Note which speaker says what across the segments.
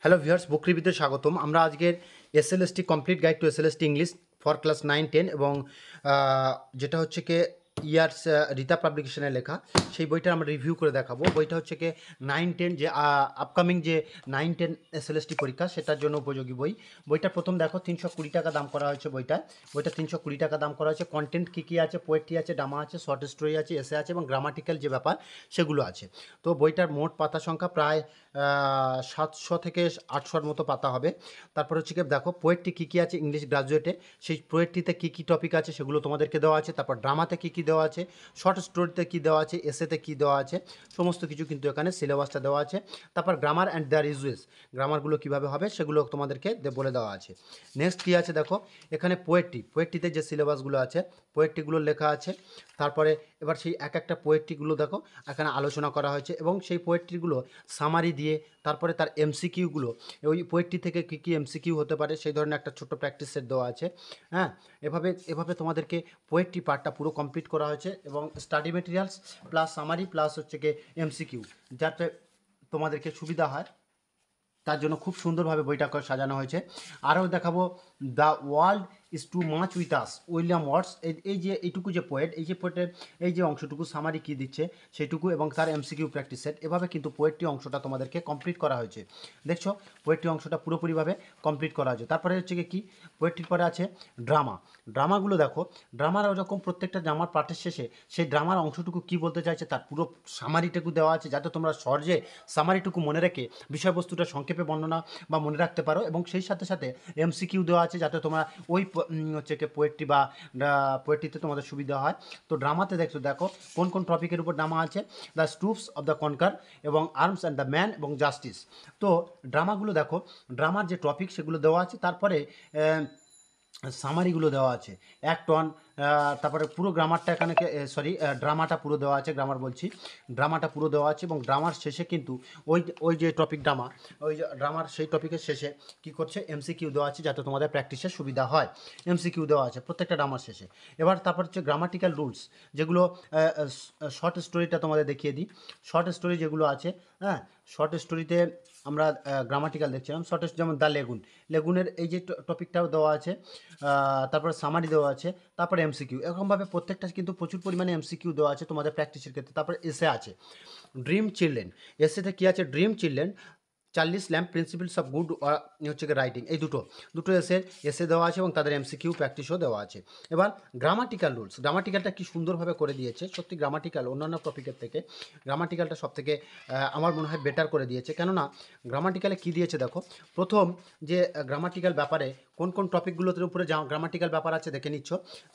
Speaker 1: Hello viewers, বুক রিভিউতে স্বাগতম। আমরা আজকের SLST complete guide to SLST English for class 9-10 এবং যেটা হচ্ছে কি ইয়ার্স রীতা পাবলিকেশনের লেখা, সেই বইটা আমরা রিভিউ করে দেখাবো। বইটা হচ্ছে কি 9-10 যে আপকামিং যে 9-10 এসএলএসটি পরীক্ষা সেটার জন্য উপযোগী বই। বইটা প্রথম দেখো 320 টাকা দাম করা হয়েছে। বইটা 320 টাকা দাম করা হয়েছে। কন্টেন্ট কী কী আছে? পোয়েট্রি আছে, ড্রামা আছে, শর্ট স্টোরি আছে, এসে আছে এবং গ্রামাটিক্যাল যে ব্যাপার সেগুলো আছে। তো বইটার মোট পাতা সংখ্যা প্রায় 700 থেকে 800-র মতো পাতা হবে। তারপর হচ্ছে কি দেখো পোয়েট্রি কী কী আছে ইংলিশ গ্রাজুয়েটে, সেই পোয়েট্রিতে কী কী টপিক আছে সেগুলো তোমাদেরকে দেওয়া আছে। তারপর ড্রামাতে কী কী দেওয়া আছে, শর্ট স্টোরিতে কী দেওয়া আছে, এসেতে কী দেওয়া আছে, সমস্ত কিছু কিন্তু এখানে সিলেবাসটা দেওয়া আছে। তারপর গ্রামার অ্যান্ড দেয়ার ইউজেস, গ্রামারগুলো কীভাবে হবে সেগুলো তোমাদেরকে বলে দেওয়া আছে। নেক্সট কী আছে দেখো, এখানে পোয়েট্রিতে যে সিলেবাসগুলো আছে পোয়েট্রিগুলো লেখা আছে। তারপরে এবার সেই এক একটা পোয়েট্রিগুলো দেখো এখানে আলোচনা করা হয়েছে এবং সেই পোয়েট্রিগুলো সামারি দিয়ে তারপরে তার এমসিকিউগুলো, ওই পোয়েট্রি থেকে কী কী এমসিকিউ হতে পারে সেই ধরনের একটা ছোট্ট প্র্যাকটিস সেট দেওয়া আছে। হ্যাঁ, এভাবে তোমাদেরকে পোয়েট্রি পার্টটা পুরো কমপ্লিট করা হয়েছে এবং study materials plus summary plus হচ্ছে কি এমসিকিউ, যাতে তোমাদেরকে সুবিধা হয় তার জন্য খুব সুন্দরভাবে বইটা সাজানো হয়েছে। আরও দেখাবো the world is too much with us, William Wordsworth. এই যে এইটুকু যে পোয়েট, এই যে পোয়েটের এই যে অংশটুকু সামারি কী দিচ্ছে সেইটুকু এবং তার এমসিকিউ প্র্যাকটিস সেট, এভাবে কিন্তু পোয়েট্রি অংশটা তোমাদেরকে কমপ্লিট করা হয়েছে। দেখছো পোয়েট্রি অংশটা পুরোপুরিভাবে কমপ্লিট করা হয়েছে। তারপরে হচ্ছে কি পোয়েট্রির পরে আছে ড্রামাগুলো দেখো। ড্রামার ওরকম প্রত্যেকটা ড্রামার পার্টের শেষে সেই ড্রামার অংশটুকু কী বলতে চাইছে তার পুরো সামারিটুকু দেওয়া আছে, যাতে তোমরা সহজে সামারিটুকু মনে রেখে বিষয়বস্তুটা সংক্ষেপে বর্ণনা বা মনে রাখতে পারো। এবং সেই সাথে সাথে এমসিকিউ দেওয়া আছে যাতে তোমরা ওই হচ্ছে কি পোয়েট্রি বা পোয়েট্রিতে তোমাদের সুবিধা হয়। তো ড্রামাতে দেখো কোন কোন টপিকের উপর ড্রামা আছে, দ্য স্টুপস অফ দ্য কনকার এবং আর্মস অ্যান্ড দ্য ম্যান এবং জাস্টিস। তো ড্রামাগুলো দেখো, ড্রামার যে টপিক সেগুলো দেওয়া আছে, তারপরে সামারিগুলো দেওয়া আছে এক টন। তারপরে পুরো গ্রামারটা এখানে ড্রামাটা পুরো দেওয়া আছে, ড্রামাটা পুরো দেওয়া আছে এবং ড্রামার শেষে কিন্তু ওই যে টপিক ওই যে ড্রামার সেই টপিকের শেষে কী করছে এমসিকিউ দেওয়া আছে যাতে তোমাদের প্র্যাকটিসের সুবিধা হয়। এমসিকিউ দেওয়া আছে প্রত্যেকটা ড্রামার শেষে। এবার তারপর হচ্ছে গ্রামাটিক্যাল রুলস, যেগুলো শর্ট স্টোরিটা তোমাদের দেখিয়ে দিই। শর্ট স্টোরি যেগুলো আছে, হ্যাঁ, শর্ট স্টোরিতে আমরা গ্রামাটিক্যাল দেখছিলাম। শর্ট যেমন দ্য লেগুনের এই যে টপিকটাও দেওয়া আছে, তারপরে সামারি দেওয়া আছে, তারপরে এমসিকিউ। এরকমভাবে প্রত্যেকটা কিন্তু প্রচুর পরিমাণে এমসিকিউ দেওয়া আছে তোমাদের প্র্যাকটিসের ক্ষেত্রে। তারপরে এসে আছে ড্রিম চিলড্রেন, এসেতে কী আছে dream children, Charlie's lamp principles of good হচ্ছে রাইটিং, এই দুটো এসে দেওয়া আছে এবং তাদের এমসিকিউ প্র্যাকটিসও দেওয়া আছে। এবার গ্রামাটিক্যাল রুলস, গ্রামাটিক্যালটা কি সুন্দরভাবে করে দিয়েছে সত্যি। গ্রামাটিক্যাল অন্যান্য টপিকের থেকে গ্রামাটিক্যালটা সবথেকে আমার মনে হয় বেটার করে দিয়েছে। কেননা গ্রামাটিক্যালে কী দিয়েছে দেখো, প্রথম যে গ্রামাটিক্যাল ব্যাপারে কোন কোন টপিকগুলোর উপরে গ্রামাটিক্যাল ব্যাপার আছে দেখে নিচ্ছ।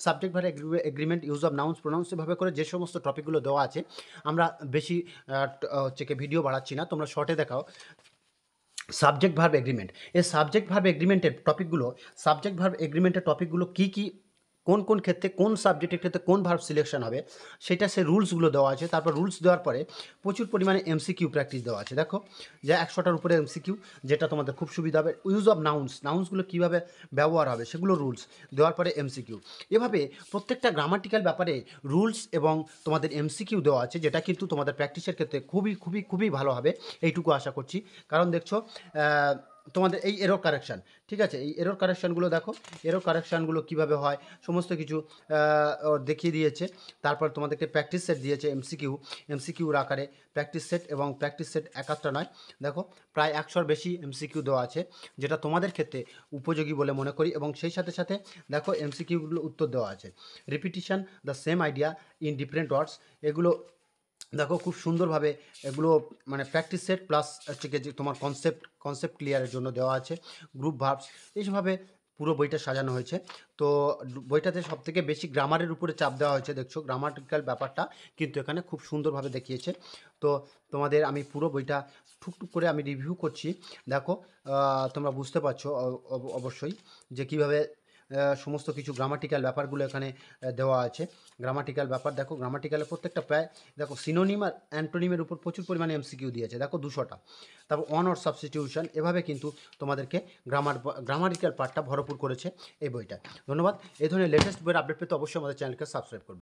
Speaker 1: সাবজেক্ট ভার agreement, use of nouns, pronounce, এভাবে করে যে সমস্ত টপিকগুলো দেওয়া আছে। আমরা বেশি হচ্ছে কি ভিডিও বাড়াচ্ছি না, তোমরা শর্টে দেখাও। সাবজেক্ট ভার্ব এগ্রিমেন্ট, এই সাবজেক্ট ভার্ব এগ্রিমেন্টের টপিকগুলো কী কী, কোন কোন ক্ষেত্রে কোন সাবজেক্টের ক্ষেত্রে কোন ভার্ব সিলেকশন হবে সেটা সে রুলসগুলো দেওয়া আছে। তারপর রুলস দেওয়ার পরে প্রচুর পরিমাণে এমসিকিউ প্র্যাকটিস দেওয়া আছে। দেখো যে 100টার উপরে এমসিকিউ, যেটা তোমাদের খুব সুবিধা হবে। ইউজ অফ নাউন্সগুলো কীভাবে ব্যবহার হবে সেগুলো রুলস দেওয়ার পরে এমসিকিউ। এভাবে প্রত্যেকটা গ্রামাটিক্যাল ব্যাপারে রুলস এবং তোমাদের এমসিকিউ দেওয়া আছে, যেটা কিন্তু তোমাদের প্র্যাকটিসের ক্ষেত্রে খুবই খুবই খুবই ভালো হবে এইটুকু আশা করছি। কারণ দেখছো তোমাদের এই এরর কারেকশান, ঠিক আছে, এই এরর কারেকশানগুলো দেখো, এরর কারেকশানগুলো কীভাবে হয় সমস্ত কিছু দেখিয়ে দিয়েছে। তারপর তোমাদেরকে প্র্যাকটিস সেট দিয়েছে এমসিকিউর আকারে প্র্যাকটিস সেট, এবং প্র্যাকটিস সেট একটা নয়, দেখো প্রায় 100-র বেশি এমসিকিউ দেওয়া আছে, যেটা তোমাদের ক্ষেত্রে উপযোগী বলে মনে করি। এবং সেই সাথে সাথে দেখো এমসিকিউগুলো উত্তর দেওয়া আছে। Repetition the same idea in different words, এগুলো দেখো খুব সুন্দরভাবে এগুলো মানে প্র্যাকটিস সেট প্লাস হচ্ছে যে তোমার কনসেপ্ট ক্লিয়ারের জন্য দেওয়া আছে। গ্রুপ ভার্বস, এইভাবে পুরো বইটা সাজানো হয়েছে। তো বইটাতে সবথেকে বেশি গ্রামারের উপরে চাপ দেওয়া হয়েছে, দেখছো গ্রামাটিক্যাল ব্যাপারটা কিন্তু এখানে খুব সুন্দরভাবে দেখিয়েছে। তো তোমাদের আমি পুরো বইটা টুকটুক করে আমি রিভিউ করছি, দেখো তোমরা বুঝতে পারছো অবশ্যই যে কীভাবে সমস্ত কিছু গ্রামাটিক্যাল ব্যাপারগুলো এখানে দেওয়া আছে। গ্রামাটিক্যাল ব্যাপার দেখো, গ্রামাটিক্যালের প্রত্যেকটা প্রায় দেখো সিনোনিম আর অ্যান্টোনিমের উপর প্রচুর পরিমাণে এমসিকিউ দিয়েছে, দেখো 200টা। তারপর অন অর সাবস্টিটিউশন, এভাবে কিন্তু তোমাদেরকে গ্রামাটিক্যাল পার্টটা ভরপুর করেছে এই বইটা। ধন্যবাদ। এই ধরনের লেটেস্ট বইয়ের আপডেট পেতে অবশ্যই আমাদের চ্যানেলকে সাবস্ক্রাইব করবে।